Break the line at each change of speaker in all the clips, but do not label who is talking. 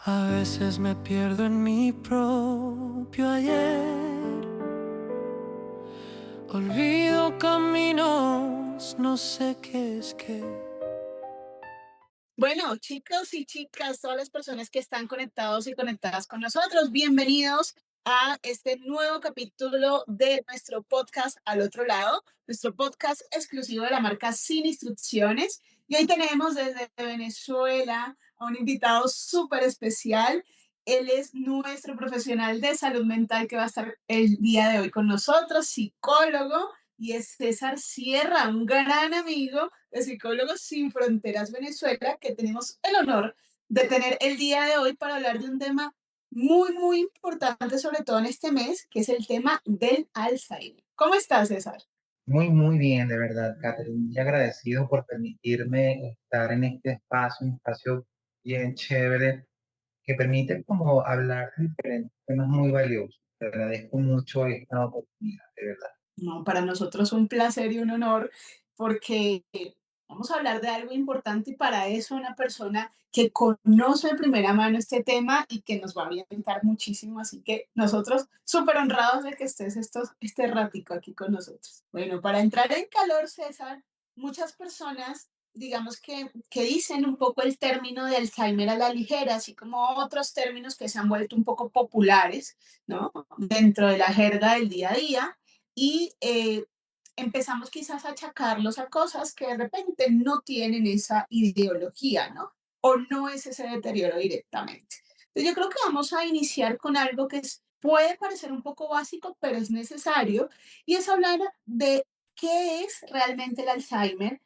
A veces me pierdo en mi propio ayer. Olvido caminos, no sé qué es qué.
Bueno, chicos y chicas, todas las personas que están conectados y conectadas con nosotros, bienvenidos a este nuevo capítulo de nuestro podcast Al Otro Lado, nuestro podcast exclusivo de la marca Sin Instrucciones. Y hoy tenemos desde Venezuela a un invitado súper especial. Él es nuestro profesional de salud mental que va a estar el día de hoy con nosotros, psicólogo, y es César Sierra, un gran amigo de Psicólogos Sin Fronteras Venezuela, que tenemos el honor de tener el día de hoy para hablar de un tema muy, muy importante, sobre todo en este mes, que es el tema del Alzheimer. ¿Cómo estás, César?
Muy bien, de verdad, Catherine. Muy agradecido por permitirme estar en este espacio, un espacio bien chévere que permite como hablar de diferentes temas muy valiosos. Te agradezco mucho esta oportunidad, de verdad.
No, para nosotros un placer y un honor porque vamos a hablar de algo importante y para eso una persona que conoce de primera mano este tema y que nos va a orientar muchísimo. Así que nosotros súper honrados de que estés este ratico aquí con nosotros. Bueno, para entrar en calor, César, muchas personas, digamos que dicen un poco el término de Alzheimer a la ligera, así como otros términos que se han vuelto un poco populares, ¿no? Dentro de la jerga del día a día y empezamos quizás a achacarlos a cosas que de repente no tienen esa ideología, ¿no? O no es ese deterioro directamente. Entonces yo creo que vamos a iniciar con algo que puede parecer un poco básico, pero es necesario, y es hablar de qué es realmente el Alzheimer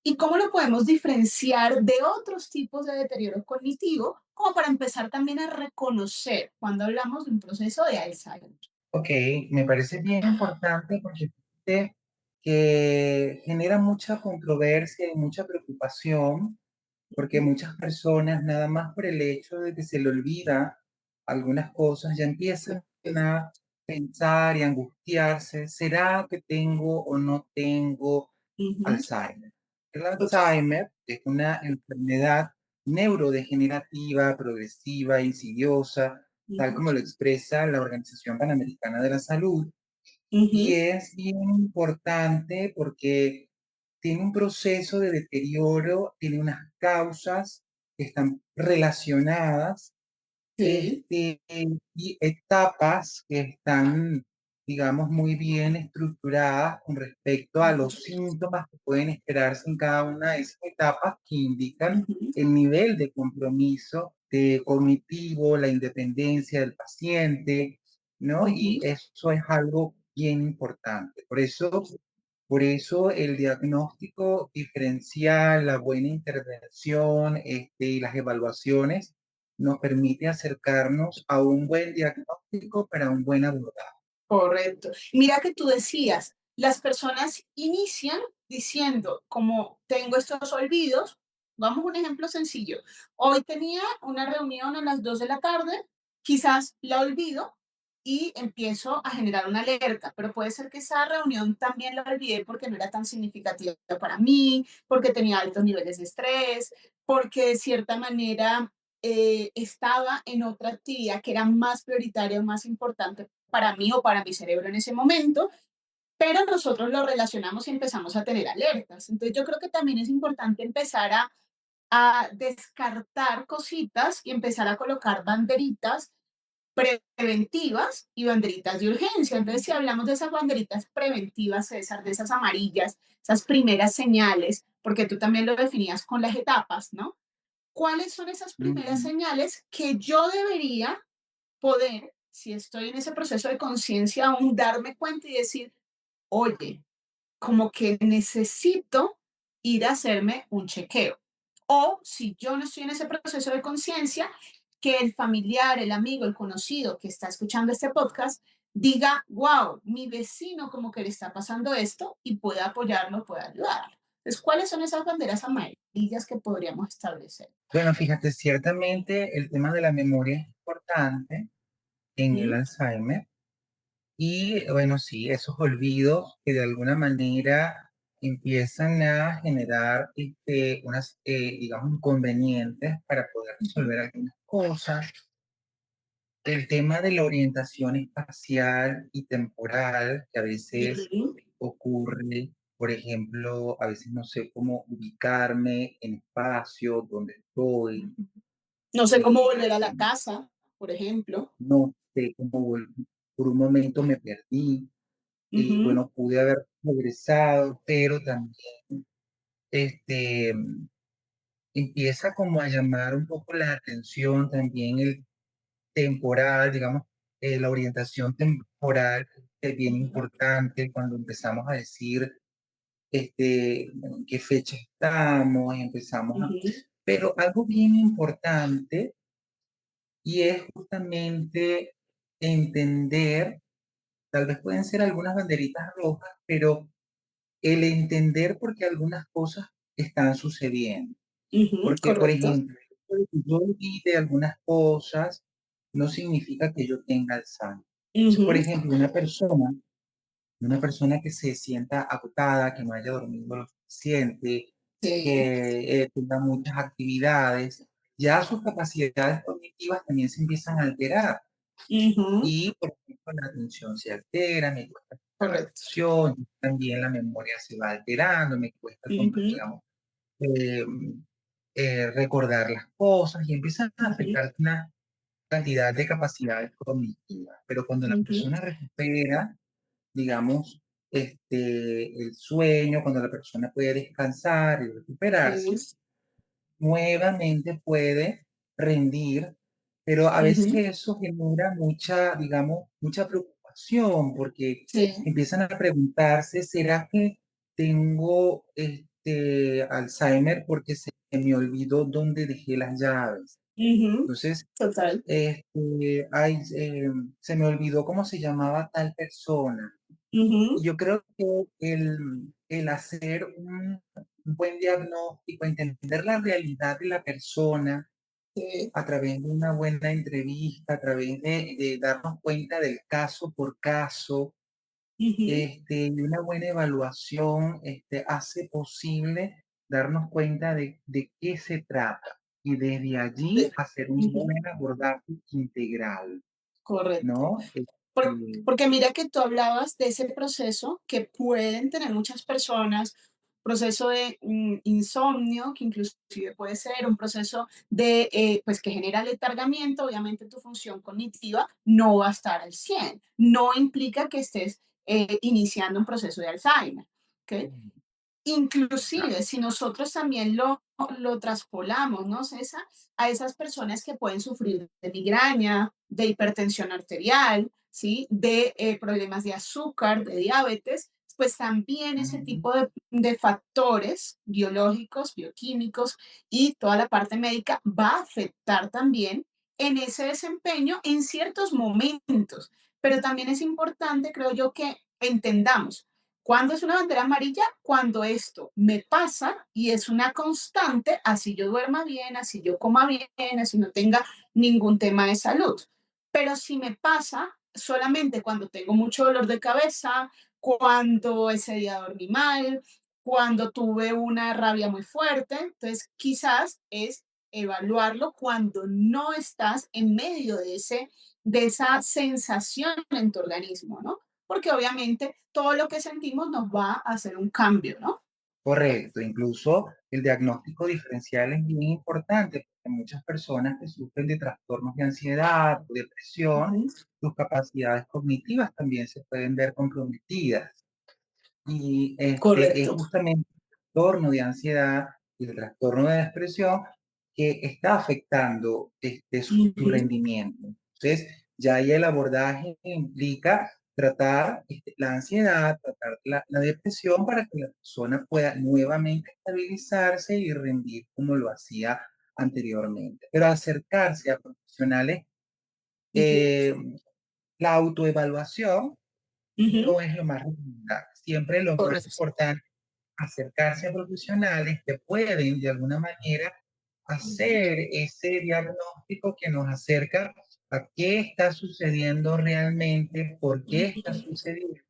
y cómo lo podemos diferenciar de otros tipos de deterioro cognitivo, como para empezar también a reconocer cuando hablamos de un proceso de Alzheimer.
Ok, me parece bien importante porque fíjate que genera mucha controversia y mucha preocupación porque muchas personas, nada más por el hecho de que se le olvida algunas cosas, ya empiezan a pensar y angustiarse, ¿será que tengo o no tengo
Ujú,
Alzheimer? El
total.
Alzheimer es una enfermedad neurodegenerativa, progresiva, insidiosa, tal
Ujú,
como lo expresa la Organización Panamericana de la Salud, y
ujú,
es bien importante porque tiene un proceso de deterioro, tiene unas causas que están relacionadas,
sí,
y etapas que están, digamos, muy bien estructuradas con respecto a los síntomas que pueden esperarse en cada una de esas etapas que indican
ujú,
el nivel de compromiso de cognitivo, la independencia del paciente, ¿no?
ujú,
Y eso es algo bien importante. Por eso el diagnóstico diferencial, la buena intervención, y las evaluaciones nos permite acercarnos a un buen diagnóstico para un buen abordaje.
correcto. Mira que tú decías, las personas inician diciendo, como tengo estos olvidos, vamos a un ejemplo sencillo. Hoy tenía una reunión a las 2 de la tarde, quizás la olvido y empiezo a generar una alerta, pero puede ser que esa reunión también la olvidé porque no era tan significativa para mí, porque tenía altos niveles de estrés, porque de cierta manera estaba en otra actividad que era más prioritaria o más importante para mí o para mi cerebro en ese momento, pero nosotros lo relacionamos y empezamos a tener alertas. Entonces yo creo que también es importante empezar a descartar cositas y empezar a colocar banderitas preventivas y banderitas de urgencia. Entonces, si hablamos de esas banderitas preventivas, César, de esas amarillas, esas primeras señales, porque tú también lo definías con las etapas, ¿no? ¿Cuáles son esas primeras
Ujú.
señales que yo debería poder, si estoy en ese proceso de conciencia, aún darme cuenta y decir, oye, como que necesito ir a hacerme un chequeo? O si yo no estoy en ese proceso de conciencia, que el familiar, el amigo, el conocido que está escuchando este podcast diga, wow, mi vecino como que le está pasando esto y pueda apoyarlo, pueda ayudarlo. Entonces, ¿cuáles son esas banderas amarillas que podríamos establecer?
Bueno, fíjate, ciertamente el tema de la memoria es importante en el
¿Mm?
Alzheimer y bueno, sí, esos olvidos que de alguna manera empiezan a generar unas, digamos, inconvenientes para poder resolver algunas cosas. El tema de la orientación espacial y temporal, que a veces
Ujú.
ocurre, por ejemplo, a veces no sé cómo ubicarme en espacio, donde estoy,
No sé cómo
eh,
volver a la casa, por ejemplo.
no sé cómo por un momento me perdí y
Ujú,
bueno, pude haber regresado, pero también este, empieza como a llamar un poco la atención también el temporal, digamos, la orientación temporal es bien
ujú,
importante cuando empezamos a decir en qué fecha estamos,
ujú,
pero algo bien importante y es justamente entender, tal vez pueden ser algunas banderitas rojas, pero el entender por qué algunas cosas están sucediendo.
ujú,
Porque, por
correcto.
ejemplo, yo olvide algunas cosas, no significa que yo tenga Alzheimer. Entonces, por
Ujú,
ejemplo, una persona que se sienta agotada, que no haya dormido lo suficiente,
sí.
que tenga muchas actividades, ya sus capacidades cognitivas también se empiezan a alterar.
Ujú,
Y, por ejemplo, la atención se altera, me cuesta prestar
correcto.
atención, también la memoria se va alterando, me cuesta,
Ujú,
digamos, eh, recordar las cosas y empiezan a
ujú,
afectar una cantidad de capacidades cognitivas. Pero cuando la
ujú,
persona recupera, digamos, el sueño, cuando la persona puede descansar y recuperarse,
sí,
nuevamente puede rendir, pero a veces
ujú,
eso genera mucha, digamos, mucha preocupación porque
sí,
empiezan a preguntarse, ¿será que tengo Alzheimer porque se me olvidó dónde dejé las llaves?
ujú,
Entonces,
total.
se me olvidó cómo se llamaba tal persona.
Ujú,
Y yo creo que el hacer un buen diagnóstico, entender la realidad de la persona
sí,
a través de una buena entrevista, a través de darnos cuenta del caso por caso,
ujú,
y una buena evaluación, hace posible darnos cuenta de qué se trata y desde allí
sí,
hacer un
ujú,
buen abordaje integral,
correcto.
¿no?
Porque mira que tú hablabas de ese proceso que pueden tener muchas personas, proceso de insomnio, que inclusive puede ser un proceso de, pues que genera letargamiento, obviamente tu función cognitiva no va a estar al 100. No implica que estés iniciando un proceso de Alzheimer. ¿Ok? Inclusive, si nosotros también lo traspolamos, ¿no, César? A esas personas que pueden sufrir de migraña, de hipertensión arterial, ¿sí? De problemas de azúcar, de diabetes, pues también ese
Ujú,
tipo de factores biológicos, bioquímicos y toda la parte médica va a afectar también en ese desempeño en ciertos momentos. Pero también es importante, creo yo, que entendamos ¿cuándo es una bandera amarilla? Cuando esto me pasa y es una constante, así yo duerma bien, así yo coma bien, así no tenga ningún tema de salud. Pero si me pasa solamente cuando tengo mucho dolor de cabeza, cuando ese día dormí mal, cuando tuve una rabia muy fuerte, entonces quizás es evaluarlo cuando no estás en medio de esa sensación en tu organismo, ¿no? Porque obviamente todo lo que sentimos nos va a hacer un cambio, ¿no?
correcto, incluso el diagnóstico diferencial es bien importante, porque muchas personas que sufren de trastornos de ansiedad o depresión,
Ujú.
sus capacidades cognitivas también se pueden ver comprometidas. Y es
Correcto.
justamente el trastorno de ansiedad y el trastorno de depresión que está afectando su
Ujú,
rendimiento. Entonces, ya ahí el abordaje implica tratar la ansiedad, tratar la depresión para que la persona pueda nuevamente estabilizarse y rendir como lo hacía anteriormente. Pero acercarse a profesionales,
ujú,
eh, la autoevaluación
ujú.
no es lo más recomendable. Siempre lo más
Correcto.
importante es acercarse a profesionales que pueden de alguna manera
Ujú,
hacer ese diagnóstico que nos acerca a qué está sucediendo realmente, por qué está
ujú,
sucediendo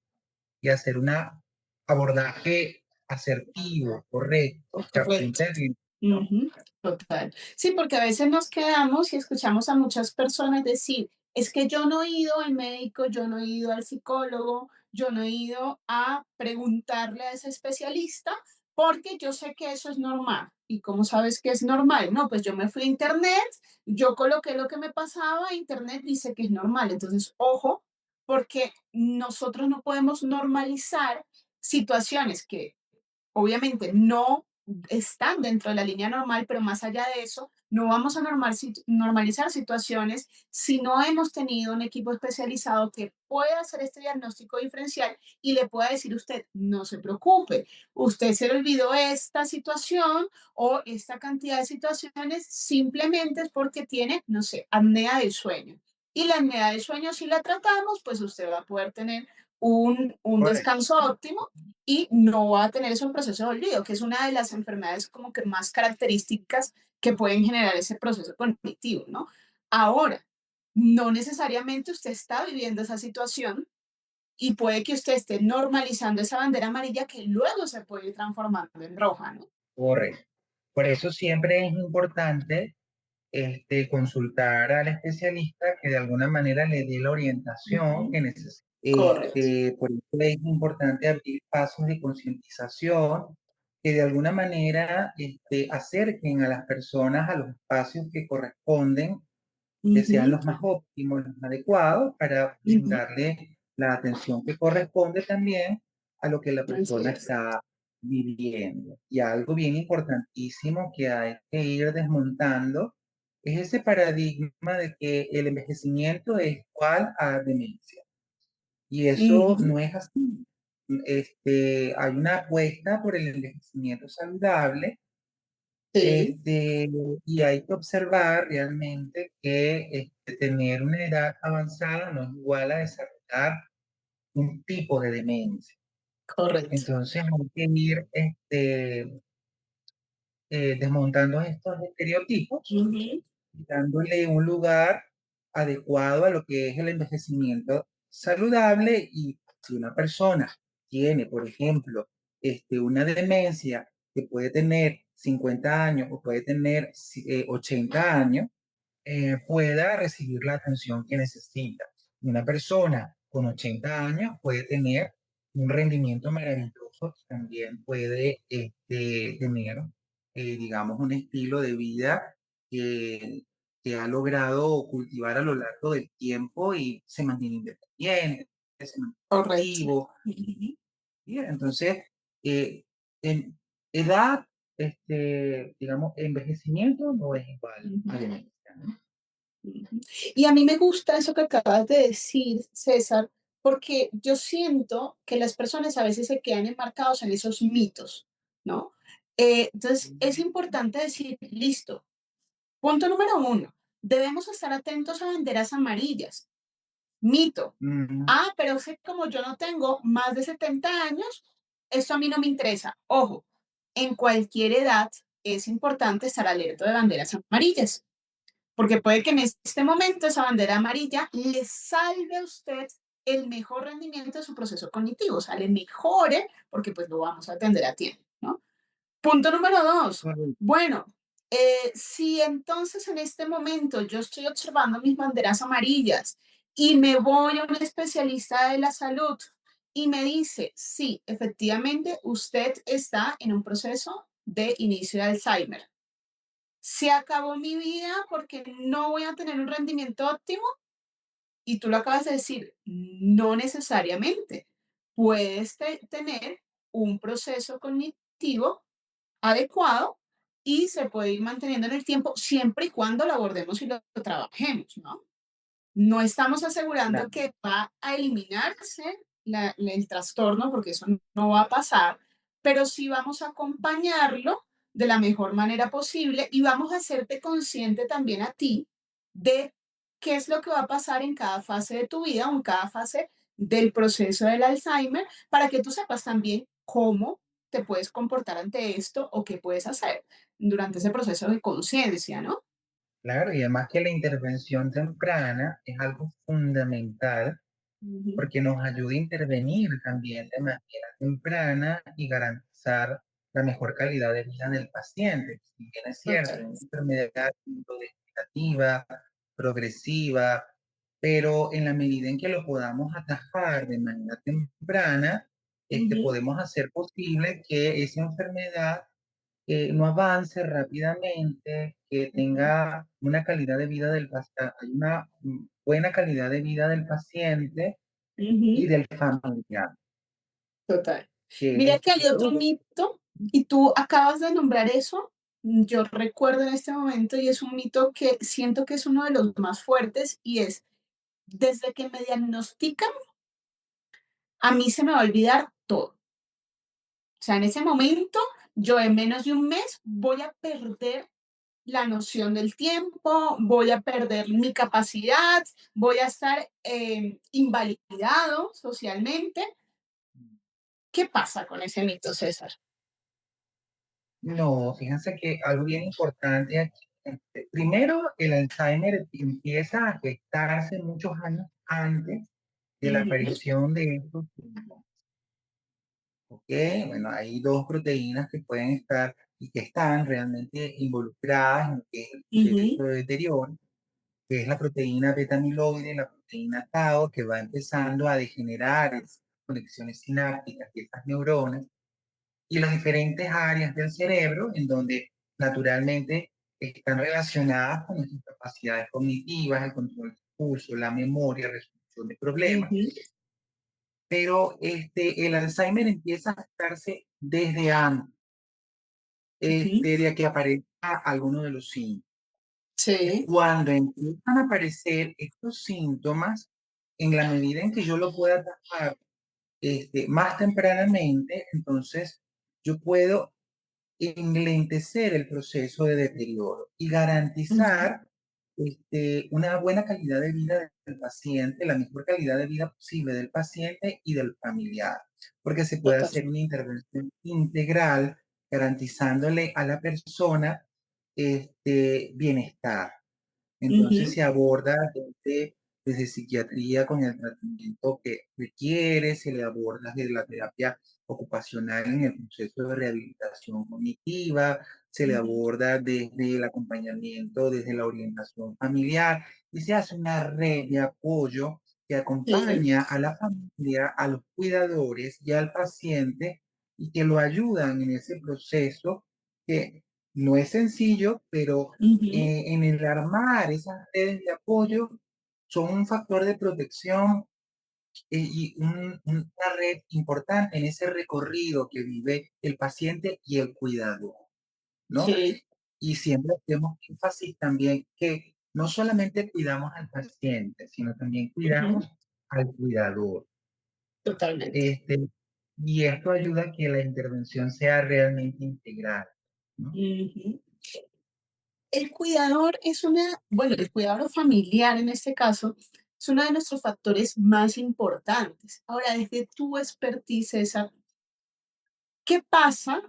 y hacer un abordaje asertivo, correcto, que
Correcto.
apunte al bien.
Ujú, total. Sí, porque a veces nos quedamos y escuchamos a muchas personas decir, es que yo no he ido al médico, yo no he ido al psicólogo, yo no he ido a preguntarle a ese especialista porque yo sé que eso es normal. ¿Y cómo sabes que es normal? No, pues yo me fui a internet, yo coloqué lo que me pasaba, e internet dice que es normal. Entonces, ojo, porque nosotros no podemos normalizar situaciones que obviamente no están dentro de la línea normal, pero más allá de eso, no vamos a normalizar situaciones si no hemos tenido un equipo especializado que pueda hacer este diagnóstico diferencial y le pueda decir a usted, no se preocupe, usted se le olvidó esta situación o esta cantidad de situaciones, simplemente es porque tiene, no sé, apnea del sueño. Y la apnea del sueño, si la tratamos, pues usted va a poder tener un
Correcto,
descanso óptimo y no va a tener ese proceso de olvido, que es una de las enfermedades como que más características que pueden generar ese proceso cognitivo, ¿no? Ahora, no necesariamente usted está viviendo esa situación y puede que usted esté normalizando esa bandera amarilla que luego se puede ir transformando en roja, ¿no?
correcto. Por eso siempre es importante consultar al especialista que de alguna manera le dé la orientación
Ujú.
que necesita.
Correcto.
Por eso es importante abrir pasos de concientización que de alguna manera acerquen a las personas a los espacios que corresponden, que sean
Ujú,
los más óptimos, los más adecuados, para
ujú.
brindarle la atención que corresponde también a lo que la
Así
persona
es.
está viviendo. Y algo bien importantísimo que hay que ir desmontando es ese paradigma de que el envejecimiento es igual a demencia. Y eso
Ujú.
no es así. Hay una apuesta por el envejecimiento saludable,
Sí,
este, y hay que observar realmente que tener una edad avanzada no es igual a desarrollar un tipo de demencia.
correcto.
Entonces hay que ir desmontando estos estereotipos
Ujú.
y dándole un lugar adecuado a lo que es el envejecimiento saludable. Y si una persona tiene, por ejemplo, una demencia que puede tener 50 años o puede tener 80 años, pueda recibir la atención que necesita. Y una persona con 80 años puede tener un rendimiento maravilloso, también puede tener, digamos, un estilo de vida que, que ha logrado cultivar a lo largo del tiempo y se mantiene independiente, se mantiene
Correcto.
activo.
Ujú.
¿Sí? Entonces, en edad, digamos, envejecimiento no es igual a
Ujú.
demencia, ¿no?
Ujú. Y a mí me gusta eso que acabas de decir, César, porque yo siento que las personas a veces se quedan enmarcados en esos mitos, ¿no? Entonces, es importante decir, listo, punto número uno, debemos estar atentos a banderas amarillas. Mito.
Mm,
Ah, pero es que como yo no tengo más de 70 años, eso a mí no me interesa. Ojo, en cualquier edad es importante estar alerta de banderas amarillas. Porque puede que en este momento esa bandera amarilla le salve a usted el mejor rendimiento de su proceso cognitivo, o sea, le mejore porque pues lo vamos a atender a tiempo, ¿no? Punto número dos.
correcto.
Bueno, si entonces en este momento yo estoy observando mis banderas amarillas y me voy a un especialista de la salud y me dice, sí, efectivamente, usted está en un proceso de inicio de Alzheimer. Se acabó mi vida porque no voy a tener un rendimiento óptimo y tú lo acabas de decir, no necesariamente. Puedes tener un proceso cognitivo adecuado y se puede ir manteniendo en el tiempo siempre y cuando lo abordemos y lo trabajemos, ¿no? No estamos asegurando
Claro.
que va a eliminarse el trastorno, porque eso no va a pasar, pero sí vamos a acompañarlo de la mejor manera posible y vamos a hacerte consciente también a ti de qué es lo que va a pasar en cada fase de tu vida o en cada fase del proceso del Alzheimer para que tú sepas también cómo te puedes comportar ante esto o qué puedes hacer durante ese proceso de conciencia, ¿no?
Claro, y además que la intervención temprana es algo fundamental
Ujú.
porque nos ayuda a intervenir también de manera temprana y garantizar garantizar la mejor calidad de vida del paciente. Si bien es cierto, es
Total.
una enfermedad degenerativa, progresiva, pero en la medida en que lo podamos atajar de manera temprana,
Ujú,
podemos hacer posible que esa enfermedad no avance rápidamente, que
ujú,
tenga una calidad de vida del paciente, una buena calidad de vida del paciente y
ujú,
del familiar,
total.
que
Mira
es
que hay otro mito, y tú acabas de nombrar eso. Yo recuerdo en este momento, y es un mito que siento que es uno de los más fuertes, y es, desde que me diagnostican, a mí se me va a olvidar todo. O sea, en ese momento, yo en menos de un mes voy a perder la noción del tiempo, voy a perder mi capacidad, voy a estar invalidado socialmente. ¿Qué pasa con ese mito, César?
no, fíjense que algo bien importante aquí, primero, el Alzheimer empieza a afectarse muchos años antes de la
Ujú,
aparición de estos síntomas, ¿ok? Bueno, hay dos proteínas que pueden estar y que están realmente involucradas en lo que es el proceso
ujú,
de deterioro, que es la proteína beta amiloide y la proteína tau, que va empezando a degenerar esas conexiones sinápticas y estas neuronas, y las diferentes áreas del cerebro en donde naturalmente están relacionadas con nuestras capacidades cognitivas, el control del impulso, la memoria, resolución de problemas.
ujú.
Pero el Alzheimer empieza a afectarse desde antes
Ujú.
de que aparezca alguno de los síntomas.
Sí.
Cuando empiezan a aparecer estos síntomas, en la medida en que yo lo pueda atacar más tempranamente, entonces yo puedo enlentecer el proceso de deterioro y
Ujú.
garantizar una buena calidad de vida del paciente, la mejor calidad de vida posible del paciente y del familiar, porque se puede
Total.
hacer una intervención integral garantizándole a la persona bienestar. Entonces
Ujú.
se aborda desde psiquiatría con el tratamiento que requiere, se le aborda desde la terapia ocupacional en el proceso de rehabilitación cognitiva, se le
Ujú.
aborda desde el acompañamiento, desde la orientación familiar y se hace una red de apoyo que
Sí.
acompaña a la familia, a los cuidadores y al paciente y que lo ayudan en ese proceso que no es sencillo, pero
Ujú.
en el armar esas redes de apoyo son un factor de protección y una red importante en ese recorrido que vive el paciente y el cuidador, ¿no?
Sí.
Y siempre hacemos énfasis también que no solamente cuidamos al paciente, sino también
Ujú.
cuidamos al cuidador.
Totalmente.
Este, y esto ayuda a que la intervención sea realmente integral, ¿no?
Ujú. El cuidador es bueno, el cuidador familiar en este caso es uno de nuestros factores más importantes. Ahora, desde tu expertise, César, ¿qué pasa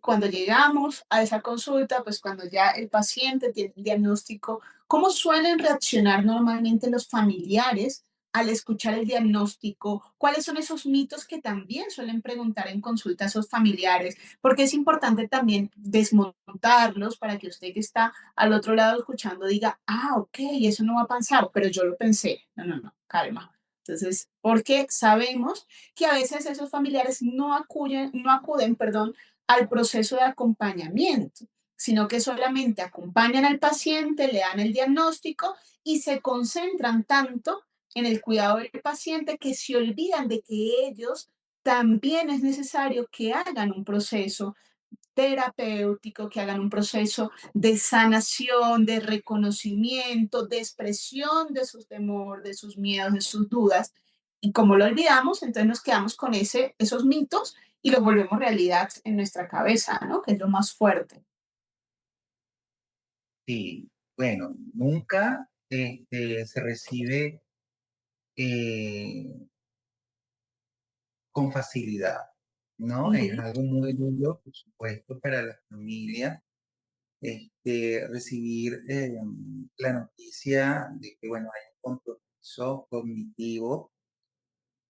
cuando llegamos a esa consulta? Pues cuando ya el paciente tiene el diagnóstico, ¿cómo suelen reaccionar normalmente los familiares al escuchar el diagnóstico? ¿Cuáles son esos mitos que también suelen preguntar en consulta a esos familiares? Porque es importante también desmontarlos para que usted que está al otro lado escuchando diga, ah, ok, eso no va a pasar, pero yo lo pensé. No, no, no, calma. Entonces, porque sabemos que a veces esos familiares no acuden, perdón, al proceso de acompañamiento, sino que solamente acompañan al paciente, le dan el diagnóstico y se concentran tanto en el cuidado del paciente que se olvidan de que ellos también es necesario que hagan un proceso terapéutico, que hagan un proceso de sanación, de reconocimiento, de expresión de sus temores, de sus miedos, de sus dudas. Y como lo olvidamos, entonces nos quedamos con esos mitos y los volvemos realidad en nuestra cabeza, ¿no? Que es lo más fuerte.
Sí, bueno, nunca se recibe eh, con facilidad, ¿no? Es
Ujú.
algo muy duro, por supuesto, para la familia, recibir la noticia de que, bueno, hay un compromiso cognitivo,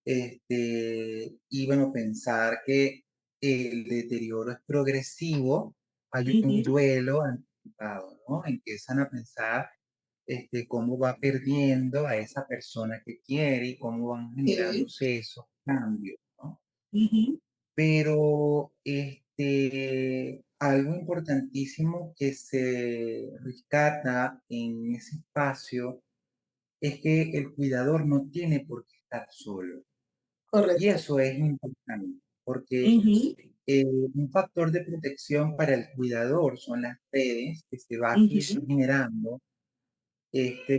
y bueno, pensar que el deterioro es progresivo, hay un
Ujú.
duelo anticipado, ¿no? Empiezan a pensar cómo va perdiendo a esa persona que quiere y cómo van
Sí.
generándose esos cambios, ¿no?
Ujú.
Pero algo importantísimo que se rescata en ese espacio es que el cuidador no tiene por qué estar solo. Y
Correcto.
eso es importante, porque
Ujú.
un factor de protección para el cuidador son las redes que se va
Ujú.
generando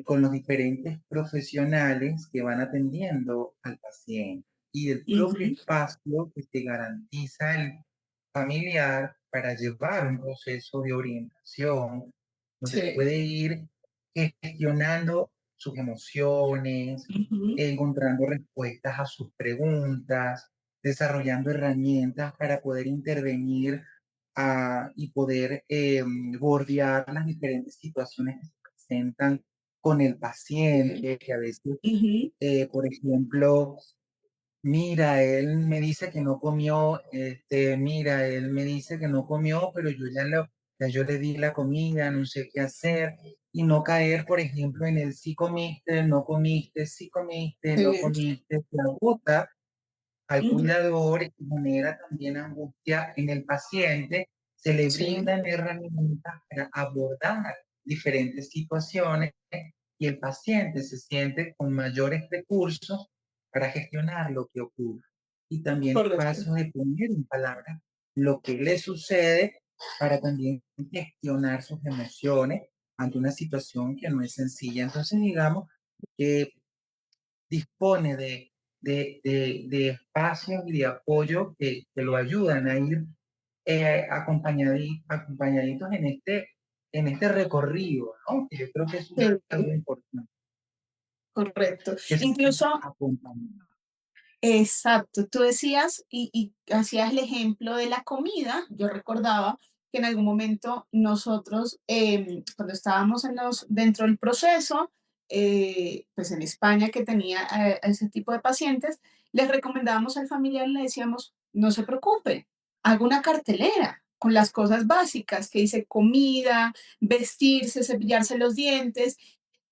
con los diferentes profesionales que van atendiendo al paciente y el propio
Ujú.
espacio que te garantiza el familiar para llevar un proceso de orientación, donde
Sí.
puede ir gestionando sus emociones,
Ujú.
encontrando respuestas a sus preguntas, desarrollando herramientas para poder intervenir y poder bordear las diferentes situaciones que se presentan con el
Sí.
paciente, que a veces,
Ujú.
por ejemplo, mira, él me dice que no comió, mira, él me dice que no comió, pero ya yo le di la comida, no sé qué hacer, y no caer, por ejemplo, en el sí comiste, no comiste, sí comiste, no
Sí.
comiste, se agota al
Ujú.
cuidador y genera también angustia en el paciente, se le
Sí.
brindan herramientas para abordar diferentes situaciones y el paciente se siente con mayores recursos para gestionar lo que ocurre. Y también
Correcto.
espacios de poner en palabras lo que le sucede para también gestionar sus emociones ante una situación que no es sencilla. Entonces, digamos que dispone de espacios y de apoyo que lo ayudan a ir acompañaditos en este recorrido, ¿no? Que yo creo que eso es algo
Sí.
importante,
Correcto.
que se sienta
Incluso,
acompañado.
exacto, tú decías y hacías el ejemplo de la comida. Yo recordaba que en algún momento nosotros, cuando estábamos dentro del proceso, pues en España que tenía a ese tipo de pacientes, les recomendábamos al familiar, le decíamos, no se preocupe, haga una cartelera con las cosas básicas que dice comida, vestirse, cepillarse los dientes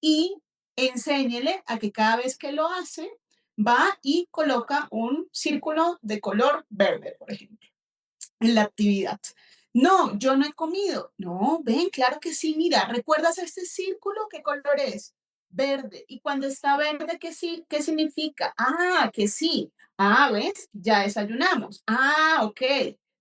y enséñele a que cada vez que lo hace, va y coloca un círculo de color verde, por ejemplo, en la actividad. No, yo no he comido. No, ven, claro que sí. Mira, ¿recuerdas este círculo? ¿Qué color es? Verde. ¿Y cuando está verde, qué, sí, qué significa? Ah, que sí. Ah, ¿ves? Ya desayunamos. Ah, ok.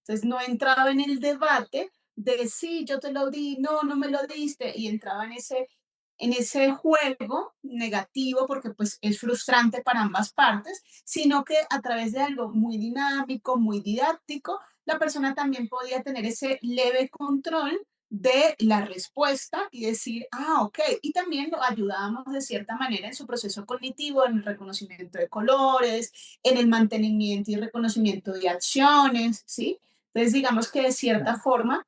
Entonces no entraba en el debate de sí, yo te lo di, no, no me lo diste, y entraba en ese juego negativo porque pues es frustrante para ambas partes, sino que a través de algo muy dinámico, muy didáctico, la persona también podía tener ese leve control de la respuesta y decir, ah, ok, y también lo ayudábamos de cierta manera en su proceso cognitivo, en el reconocimiento de colores, en el mantenimiento y reconocimiento de acciones, ¿sí? Entonces, digamos que de cierta forma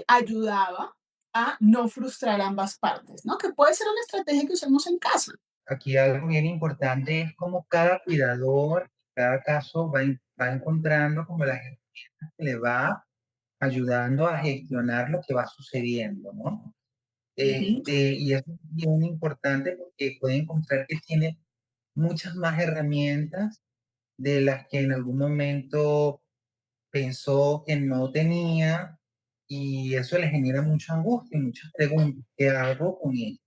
ayudaba a no frustrar a ambas partes, ¿no? Que puede ser una estrategia que usemos en casa.
Aquí algo bien importante es cómo cada cuidador, cada caso va encontrando como las herramientas que le va ayudando a gestionar lo que va sucediendo, ¿no?
Ujú.
Y eso es bien importante porque puede encontrar que tiene muchas más herramientas de las que en algún momento pensó que no tenía y eso le genera mucha angustia y muchas preguntas. ¿Qué hago con él?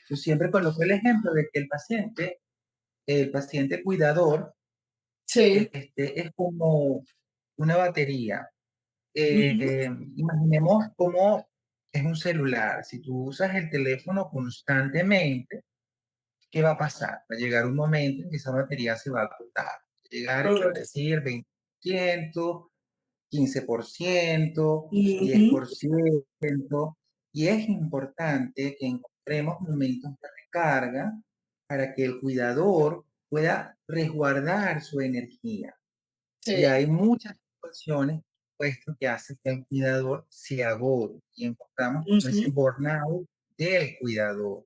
Yo siempre coloco el ejemplo de que el paciente cuidador,
Sí.
es como una batería.
Ujú.
Imaginemos cómo es un celular. Si tú usas el teléfono constantemente, ¿qué va a pasar? Va a llegar un momento en que esa batería se va a agotar. Va a llegar, y va a
Correcto.
decir 20%, 15%,
Ujú.
10%, y es importante que encontremos momentos de recarga para que el cuidador pueda resguardar su energía. Y
Sí.
hay muchas situaciones, puesto que hace que el cuidador se agote y encontramos como ese
Ujú.
burnout del cuidador.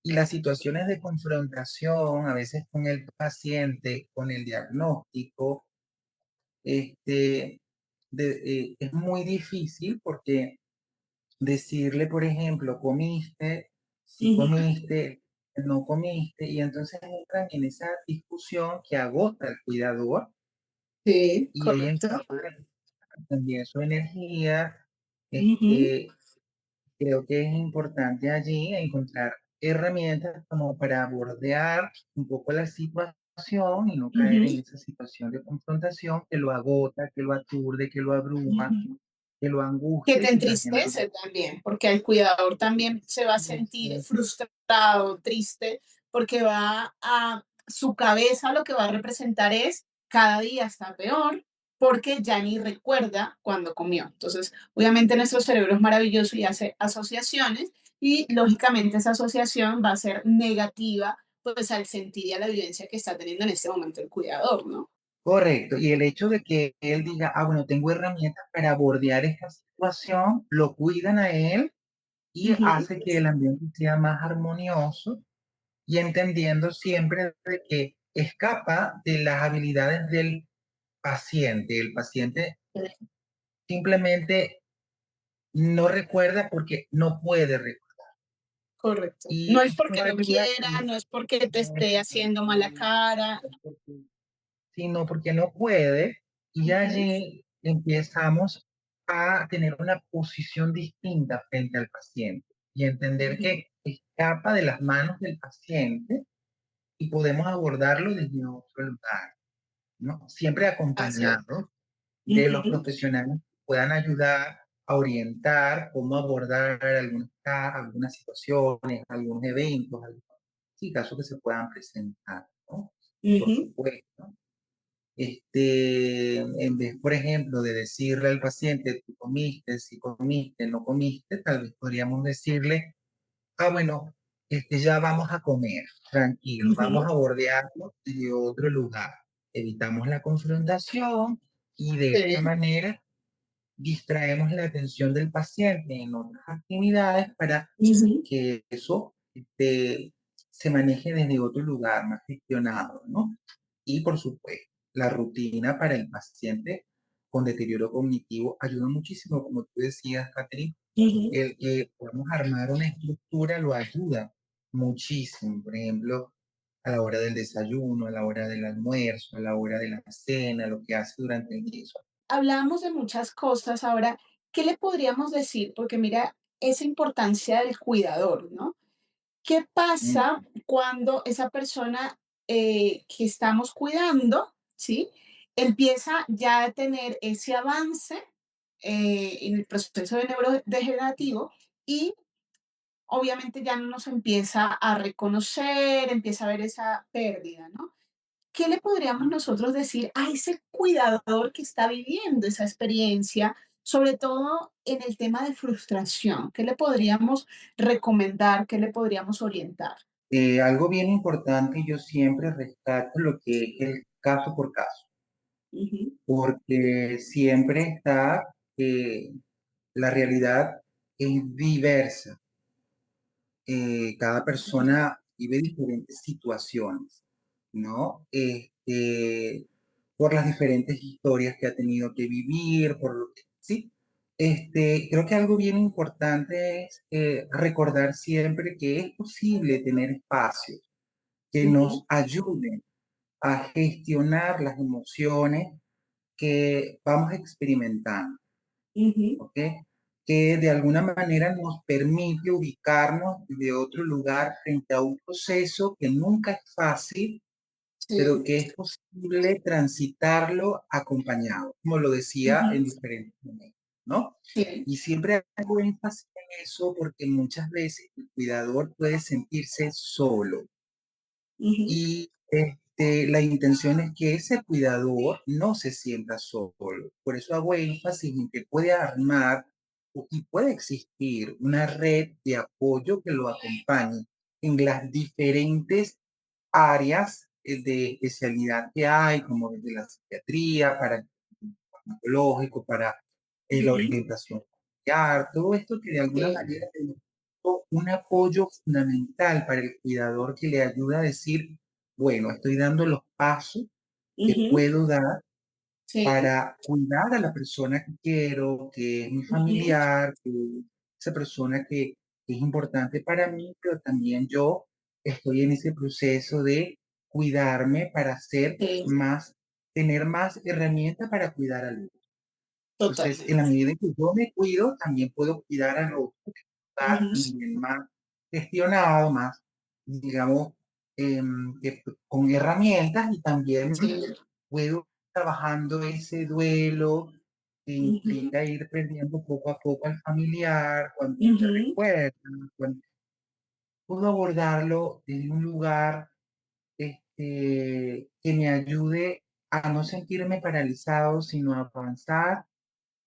Y las situaciones de confrontación, a veces con el paciente, con el diagnóstico, este, es muy difícil porque decirle, por ejemplo, comiste, si
Ujú.
comiste, no comiste, y entonces entran en esa discusión que agota al cuidador
Sí,
y ella
correcto.
encuentra también su energía.
Ujú,
Este, creo que es importante allí encontrar herramientas como para bordear un poco la situación y no caer en
ujú,
esa situación de confrontación que lo agota, que lo aturde, que lo abruma,
ujú.
que lo
Que
angustia
te
y quizás llena de
entristece también, porque el cuidador también se va a sentir frustrado, triste, porque va a su cabeza lo que va a representar es cada día está peor, porque ya ni recuerda cuando comió. Entonces, obviamente nuestro cerebro es maravilloso y hace asociaciones y lógicamente esa asociación va a ser negativa pues al sentir y a la vivencia que está teniendo en este momento el cuidador, ¿no?
Correcto, y el hecho de que él diga, ah, bueno, tengo herramientas para bordear esta situación, lo cuidan a él y
Ujú,
hace que el ambiente sea más armonioso y entendiendo siempre de que escapa de las habilidades del paciente. El paciente simplemente no recuerda porque no puede recordar.
correcto. No
Y
es
esto
porque no
ayuda,
quiera, no es porque te
no es
esté haciendo mala cara.
sino porque no puede, y
Ujú,
allí empezamos a tener una posición distinta frente al paciente y entender
ujú,
que escapa de las manos del paciente y podemos abordarlo desde otro lugar, ¿no? Siempre
así es.
acompañado de los
Ujú,
profesionales que puedan ayudar a orientar cómo abordar algunas situaciones, algunos eventos, sí, casos que se puedan presentar, ¿no? Por
ujú,
supuesto. En vez, por ejemplo, de decirle al paciente, tú comiste, si comiste, no comiste, tal vez podríamos decirle, ah, bueno, ya vamos a comer, tranquilo, vamos
ujú.
a bordearlo de otro lugar. Evitamos la confrontación y de esta
Sí,
manera distraemos la atención del paciente en otras actividades para
ujú,
que eso se maneje desde otro lugar, más gestionado, ¿no? Y por supuesto, la rutina para el paciente con deterioro cognitivo ayuda muchísimo, como tú decías, Catherine,
ujú.
el que podamos armar una estructura lo ayuda muchísimo, por ejemplo, a la hora del desayuno, a la hora del almuerzo, a la hora de la cena, lo que hace durante el día.
Hablamos de muchas cosas. Ahora, ¿qué le podríamos decir? Porque mira, esa importancia del cuidador, ¿no? ¿Qué
Mm,
pasa cuando esa persona que estamos cuidando, ¿sí? Empieza ya a tener ese avance en el proceso de neurodegenerativo y obviamente ya no nos empieza a reconocer, empieza a ver esa pérdida, ¿no? ¿Qué le podríamos nosotros decir a ese cuidador que está viviendo esa experiencia, sobre todo en el tema de frustración? ¿Qué le podríamos recomendar? ¿Qué le podríamos orientar?
algo bien importante, yo siempre rescato lo que es el caso por caso,
Ujú,
porque siempre está, la realidad es diversa. Cada persona vive diferentes situaciones, ¿no? Por las diferentes historias que ha tenido que vivir, por lo que, sí. Creo que algo bien importante es recordar siempre que es posible tener espacios que
ujú,
nos ayuden a gestionar las emociones que vamos experimentando,
ujú.
¿ok? Que de alguna manera nos permite ubicarnos de otro lugar frente a un proceso que nunca es fácil, pero
Sí,
que es posible transitarlo acompañado, como lo decía en
ujú,
diferentes momentos, ¿no?
sí,
Y siempre hago énfasis en eso porque muchas veces el cuidador puede sentirse solo
ujú,
y la intención es que ese cuidador no se sienta solo. Por eso hago énfasis en que puede armar y puede existir una red de apoyo que lo acompañe en las diferentes áreas de especialidad que hay, como desde la psiquiatría, para el farmacológico, para la
ujú,
orientación familiar, todo esto que de alguna
sí,
manera es un apoyo fundamental para el cuidador que le ayuda a decir, bueno, estoy dando los pasos que
ujú,
puedo dar
sí,
para cuidar a la persona que quiero, que es mi
ujú,
familiar, que esa persona que es importante para mí, pero también yo estoy en ese proceso de cuidarme para ser
sí,
más, tener más herramientas para cuidar al otro. Entonces, en la
totalmente.
medida en que yo me cuido, también puedo cuidar al otro, estar
Ujú,
también más gestionado, más, digamos, con herramientas y también
sí,
puedo ir trabajando ese duelo que
ujú,
implica ir perdiendo poco a poco al familiar, cuando se
ujú,
recuerda, cuando puedo abordarlo desde un lugar que me ayude a no sentirme paralizado, sino a avanzar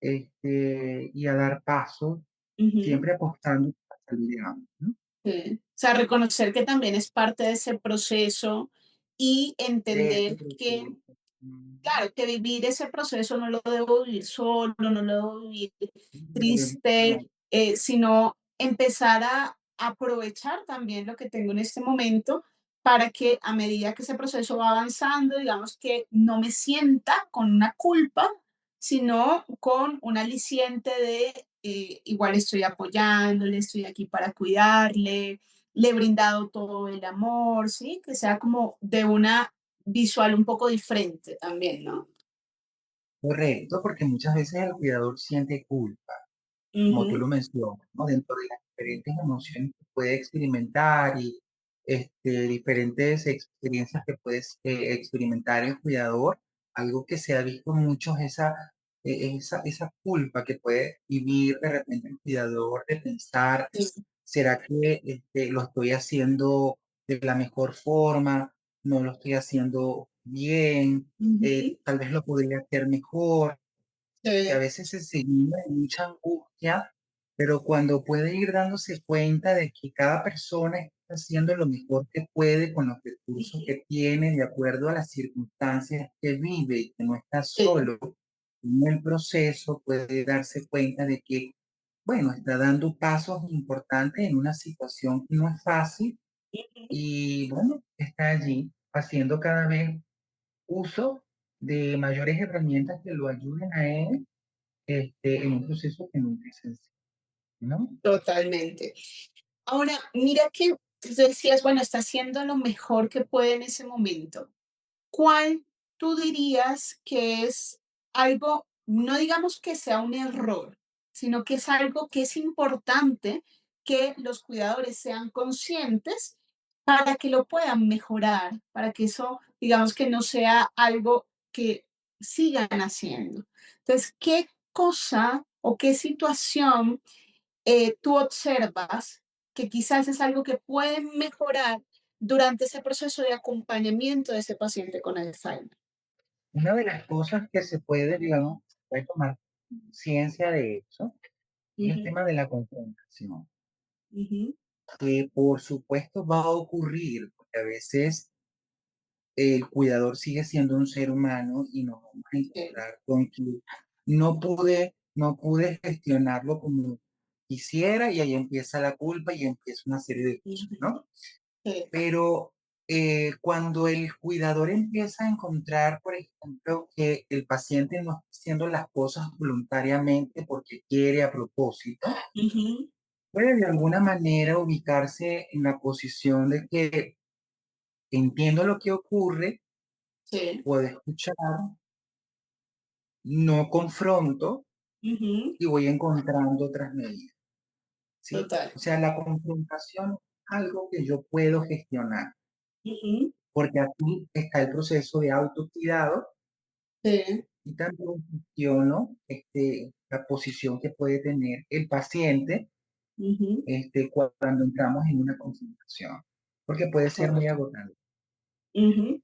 y a dar pasos,
ujú.
siempre apostando para salir de ambos, ¿no?
Sí. O sea, reconocer que también es parte de ese proceso y
De ese
entender que,
proceso. Ujú.
claro, que vivir ese proceso no lo debo vivir solo, no lo debo vivir
No,
triste, sino empezar a aprovechar también lo que tengo en este momento para que a medida que ese proceso va avanzando, digamos que no me sienta con una culpa, sino con un aliciente de igual estoy apoyándole, estoy aquí para cuidarle, le he brindado todo el amor, ¿sí? Que sea como de una visual un poco diferente también, ¿no?
correcto, porque muchas veces el cuidador siente culpa, como tú
Ujú,
lo mencionas, ¿no? Dentro de las diferentes emociones que puede experimentar y diferentes experiencias que puedes experimentar el cuidador, algo que se ha visto mucho es esa culpa que puede vivir de repente el cuidador de pensar,
sí,
¿será que lo estoy haciendo de la mejor forma? ¿No lo estoy haciendo bien?
ujú,
Tal vez lo podría hacer mejor que a
sí,
veces se vive en mucha angustia, pero cuando puede ir dándose cuenta de que cada persona está haciendo lo mejor que puede con los recursos
ujú,
que tiene, de acuerdo a las circunstancias que vive y que no está
sí,
solo en el proceso, puede darse cuenta de que, bueno, está dando pasos importantes en una situación que no es fácil
ujú,
y, bueno, está allí haciendo cada vez uso de mayores herramientas que lo ayuden a él en un proceso que nunca es sencillo, ¿no?
totalmente. Ahora, mira que tú decías, bueno, está haciendo lo mejor que puede en ese momento. ¿Cuál tú dirías que es algo, no digamos que sea un error, sino que es algo que es importante que los cuidadores sean conscientes para que lo puedan mejorar, para que eso, digamos que no sea algo que sigan haciendo? Entonces, ¿qué cosa o qué situación tú observas que quizás es algo que pueden mejorar durante ese proceso de acompañamiento de ese paciente con Alzheimer?
Una de las cosas que se puede, digamos, puede tomar conciencia de eso es el
Ujú,
tema de la confrontación,
ujú,
que por supuesto va a ocurrir, porque a veces el cuidador sigue siendo un ser humano y nos vamos a
sí,
encontrar con que no pude gestionarlo como quisiera y ahí empieza la culpa y empieza una serie de cosas,
ujú,
¿no?
sí,
Pero cuando el cuidador empieza a encontrar, por ejemplo, que el paciente no está haciendo las cosas voluntariamente porque quiere a propósito,
ujú,
puede de alguna manera ubicarse en la posición de que entiendo lo que ocurre,
sí,
puedo escuchar, no confronto
ujú,
y voy encontrando otras medidas, ¿sí?
total,
O sea, la confrontación es algo que yo puedo gestionar,
ujú,
porque aquí está el proceso de autocuidado
sí,
y también gestiono la posición que puede tener el paciente
ujú,
cuando entramos en una consultación, porque puede ser muy
correcto,
agotador,
ujú,